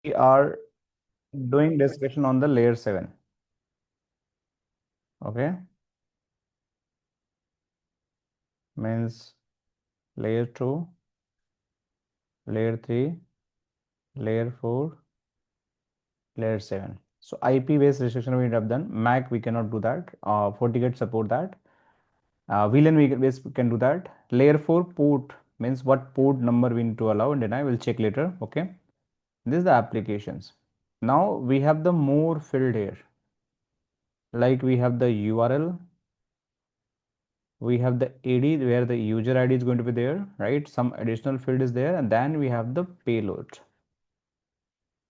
we are doing discussion on the layer 7. Okay, means layer 2, layer 3, layer 4, layer 7. So IP based restriction we have done. MAC we cannot do that. FortiGate support that. VLAN we can do that. Layer 4 port means what port number we need to allow and then I will check later. Okay, this is the applications. Now we have the more field here. Like we have the URL, we have the AD where the user ID is going to be there, right? Some additional field is there, and then we have the payload.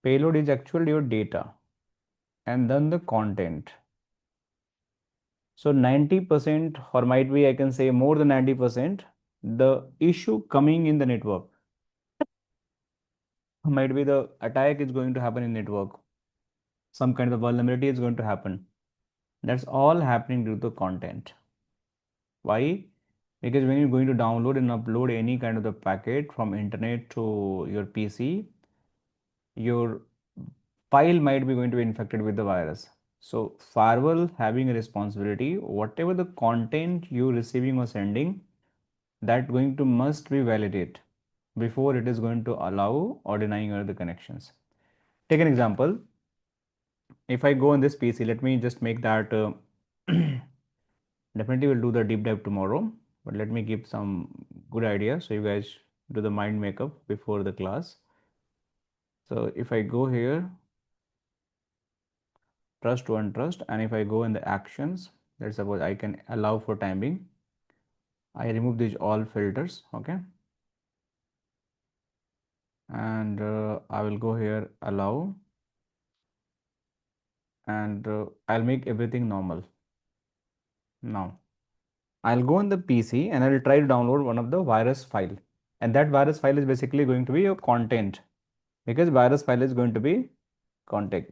Payload is actually your data, and then the content. So 90%, or might be I can say more than 90%, the issue coming in the network might be the attack is going to happen in network. Some kind of vulnerability is going to happen. That's all happening due to content. Why? Because when you're going to download and upload any kind of the packet from internet to your PC, your file might be going to be infected with the virus. So firewall having a responsibility, whatever the content you receiving or sending, that going to must be validate before it is going to allow or denying other connections. Take an example. If I go on this PC, let me just make that definitely will do the deep dive tomorrow, but let me give some good ideas so you guys do the mind makeup before the class. So if I go here, trust to untrust, and if I go in the actions, let's suppose I can allow for timing. I remove these all filters, okay, and I will go here allow, and I'll make everything normal. Now I'll go on the PC and I'll try to download one of the virus file, and that virus file is basically going to be your content, because virus file is going to be content.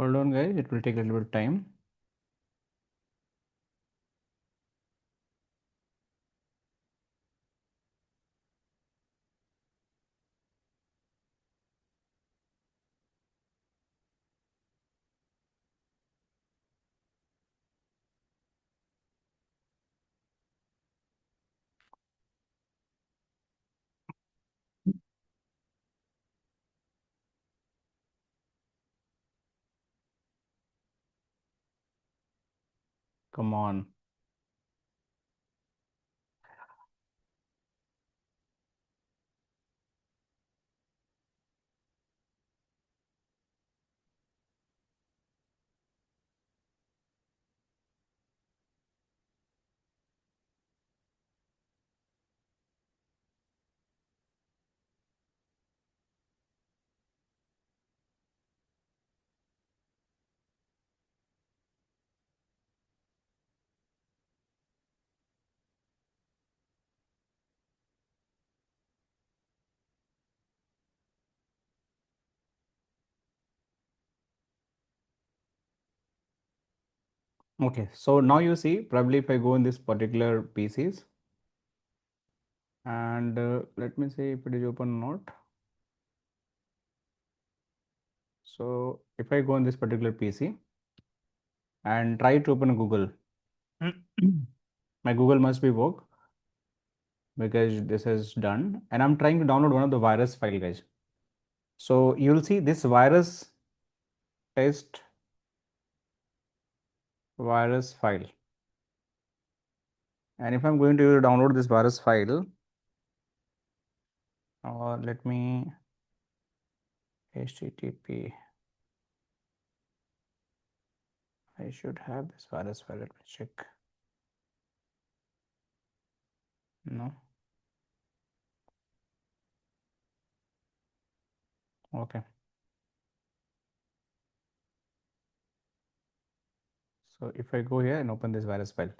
Hold on guys, it will take a little bit of time. Come on. Okay, so now you see, probably if I go in this particular PCs, and let me see if it is open or not. So if I go in this particular PC and try to open Google, my Google must be work because this is done, and I'm trying to download one of the virus file, guys. So you'll see this test virus file, and if I'm going to download this virus file, or let me HTTP, I should have this virus file. Let me check. No. Okay. So if I go here and open this virus file,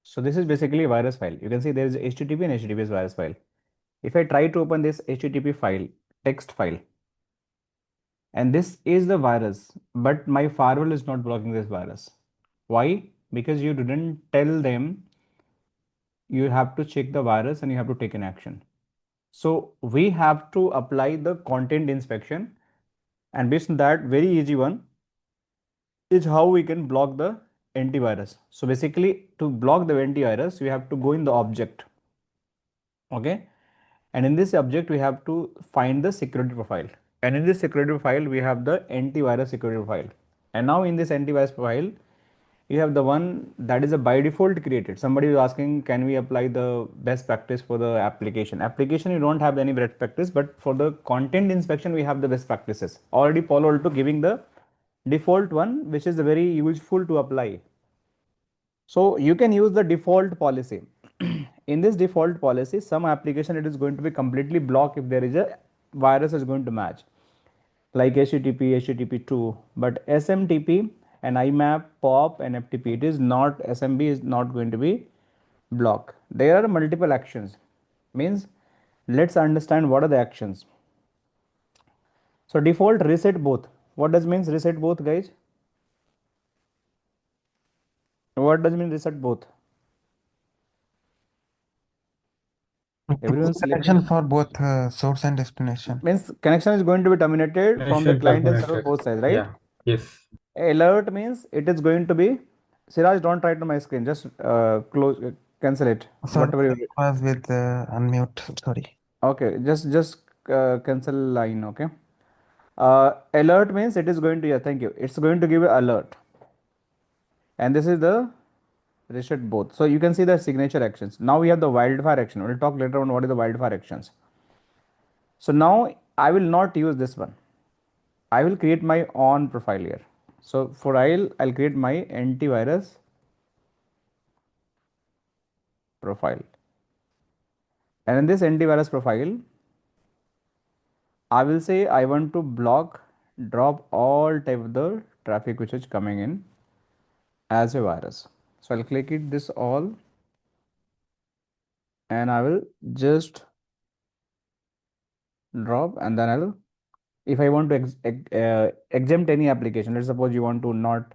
so this is basically a virus file. You can see there is HTTP and HTTPS virus file. If I try to open this HTTP file, text file, and this is the virus, but my firewall is not blocking this virus. Why? Because you didn't tell them you have to check the virus and you have to take an action. So we have to apply the content inspection, and based on that, very easy one is how we can block the antivirus. So basically, to block the antivirus, we have to go in the object. Okay. And in this object, we have to find the security profile. And in this security profile, we have the antivirus security profile. And now in this antivirus profile, you have the one that is a by default created. Somebody is asking, can we apply the best practice for the application? Application, you don't have any best practice, but for the content inspection, we have the best practices. Already Palo Alto giving the default one, which is very useful to apply. So you can use the default policy. In this default policy, some application it is going to be completely blocked if there is a virus is going to match, like HTTP, HTTP2. But SMTP and IMAP, POP, and FTP, it is not, SMB is not going to be blocked. There are multiple actions. Means, let's understand what are the actions. So default reset both. What does means reset both, guys? What does mean reset both? Everyone's sleeping. Connection for both source and destination. Means connection is going to be terminated from the Connection client and server terminated. both sides, right? Yeah. Yes. Alert means it is going to be. Siraj, don't try to my screen. Just close, cancel it. Sorry, Whatever it you. was with unmute. Sorry. Okay, just cancel line. Okay. Alert means it is going to. Yeah, thank you. It's going to give you alert, and this is the reset both. So you can see the signature actions. Now we have the wildfire action. We'll talk later on what is the wildfire actions. So now I will not use this one. I will create my own profile here. So for I'll create my antivirus profile. And in this antivirus profile, I will say I want to block, drop all type of the traffic which is coming in as a virus. So I'll click it this all, and I will just drop, and then I'll, if I want to exempt any application, let's suppose you want to not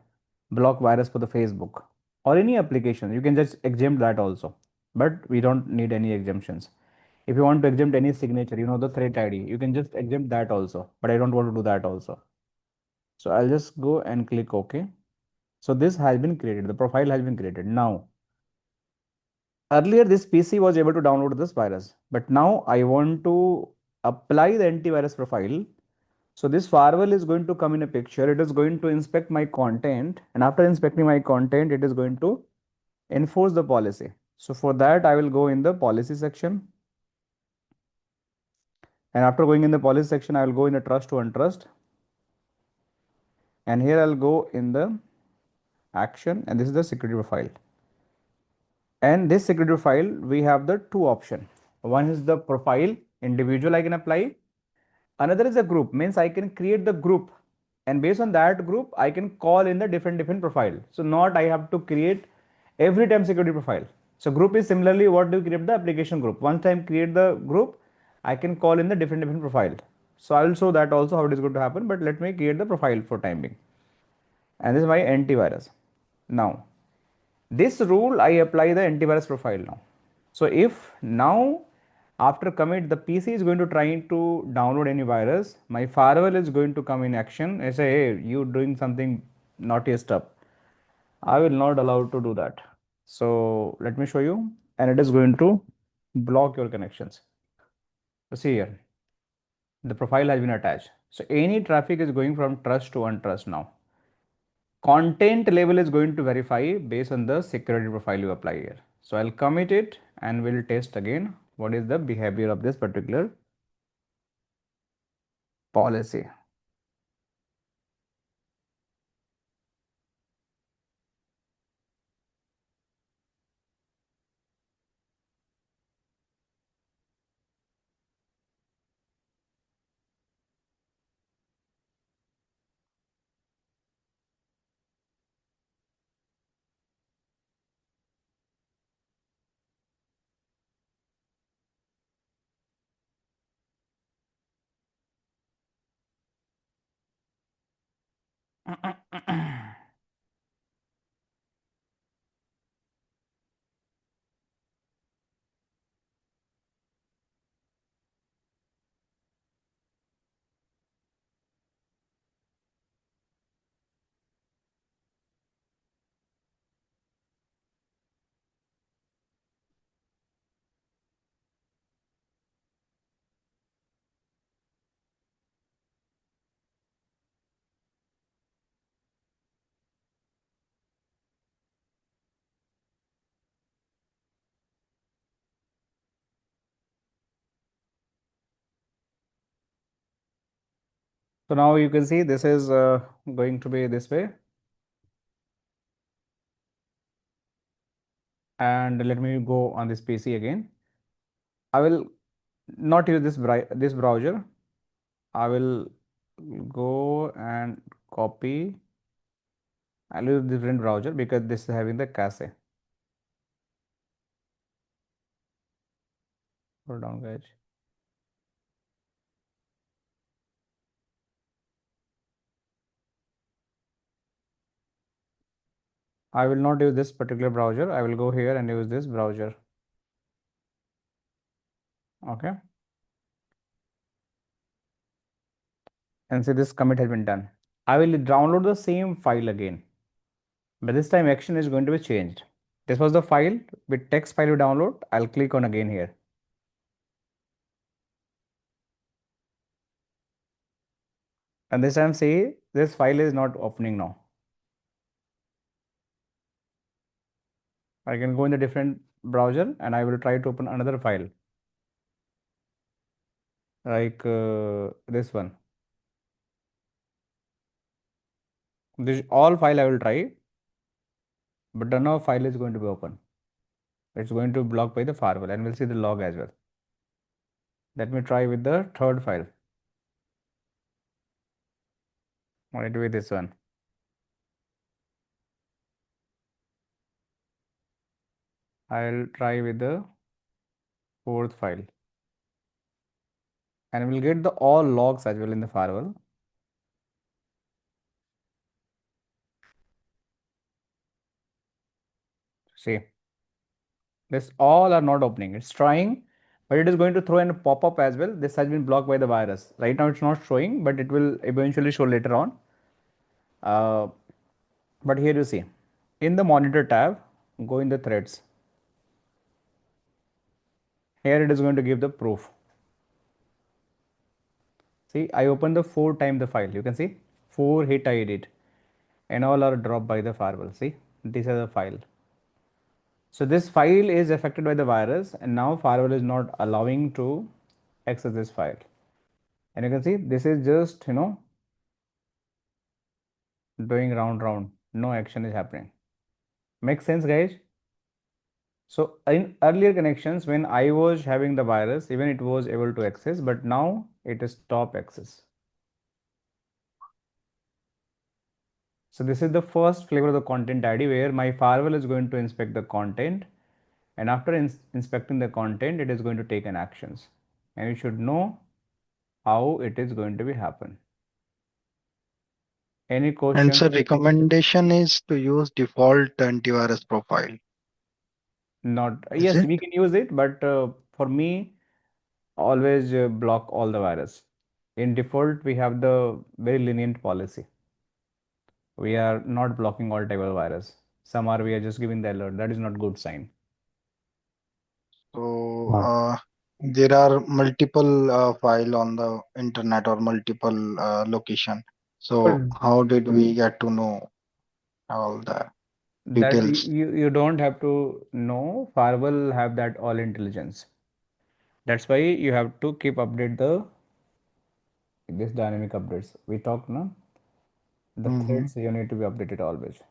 block virus for the Facebook or any application, you can just exempt that also. But we don't need any exemptions. If you want to exempt any signature, the threat ID, you can just exempt that also. But I don't want to do that also. So I'll just go and click OK. So this has been created. The profile has been created. Now, earlier this PC was able to download this virus, but now I want to apply the antivirus profile. So this firewall is going to come in a picture. It is going to inspect my content, and after inspecting my content, it is going to enforce the policy. So for that, I will go in the policy section. And after going in the policy section, I will go in the trust to untrust. And here I'll go in the action, and this is the security profile. And this security profile, we have the two options. One is the profile, individual I can apply. Another is a group, means I can create the group. And based on that group, I can call in the different profile. So not I have to create every time security profile. So group is similarly what do you create the application group. Once I create the group, I can call in the different profile. So I will show that also how it is going to happen, but let me create the profile for time being. And this is my antivirus. Now, this rule I apply the antivirus profile now. So if now after commit the PC is going to try to download any virus, my firewall is going to come in action and say, hey, you doing something naughty stuff. I will not allow to do that. So let me show you, and it is going to block your connections. So see here, the profile has been attached. So any traffic is going from trust to untrust now. Content level is going to verify based on the security profile you apply here. So I'll commit it and we'll test again what is the behavior of this particular policy. So now you can see this is going to be this way. And let me go on this PC again. I will not use this browser. I will go and copy. I'll use different browser because this is having the cache. Hold on, guys. I will not use this particular browser. I will go here and use this browser. Okay. And see this commit has been done. I will download the same file again, but this time action is going to be changed. This was the file with text file you download. I'll click on again here. And this time say this file is not opening now. I can go in the different browser and I will try to open another file like this one. This all file I will try, but none of file is going to be open. It's going to block by the firewall, and we'll see the log as well. Let me try with the third file. Might be this one. I'll try with the fourth file, and we'll get the all logs as well in the firewall. See, this all are not opening. It's trying, but it is going to throw in a pop-up as well. This has been blocked by the virus. Right now it's not showing, but it will eventually show later on. But here you see, in the monitor tab, go in the threads. Here it is going to give the proof. See, I opened the 4 times the file. You can see 4 hit I did, and all are dropped by the firewall. See, this is the file. So this file is affected by the virus, and now firewall is not allowing to access this file. And you can see this is just doing round. No action is happening. Makes sense, guys? So in earlier connections, when I was having the virus, even it was able to access, but now it is stop access. So this is the first flavor of the content ID where my firewall is going to inspect the content, and after inspecting the content, it is going to take an actions, and you should know how it is going to be happen. Any And question? so recommendation is to use default antivirus profile. Not Is yes, it? we can use it, but for me, always block all the virus. In default, we have the very lenient policy. We are not blocking all type of virus. Some are we are just giving the alert. That is not good sign. So there are multiple file on the internet or multiple location. So For how did we get to know all the that details? you don't have to know. Firewall have that all intelligence. That's why you have to keep update the this dynamic updates. We talk now. The Mm-hmm. threads you need to be updated always.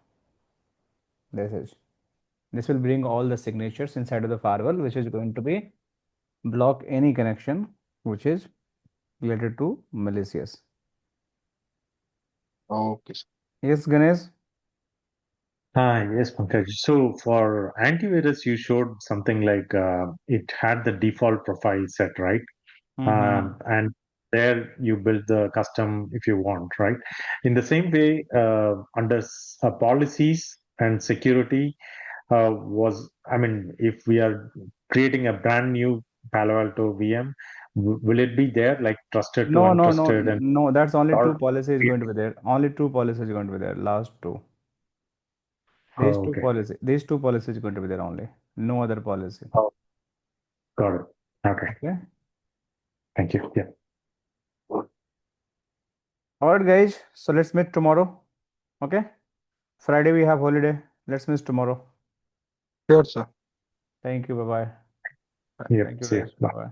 This will bring all the signatures inside of the firewall, which is going to be block any connection which is related to malicious. Okay. Yes, Ganesh. Yes, Pankaj. So for antivirus, you showed something like it had the default profile set, right? Mm-hmm. And there you build the custom if you want, right? In the same way, under policies and security, if we are creating a brand new Palo Alto VM, will it be there like trusted to No, no, no, untrusted and no. That's only two or? policies going to be there. Only two policies going to be there. Last two. Oh, okay. These two policies going to be there only. No other policy. Oh, got it. Okay. Okay. Thank you. Yeah. All right, guys. So let's meet tomorrow. Okay. Friday we have holiday. Let's meet tomorrow. Sure, sir. Thank you. Bye bye. Yeah. Thank you, See you. guys. Bye. Bye bye.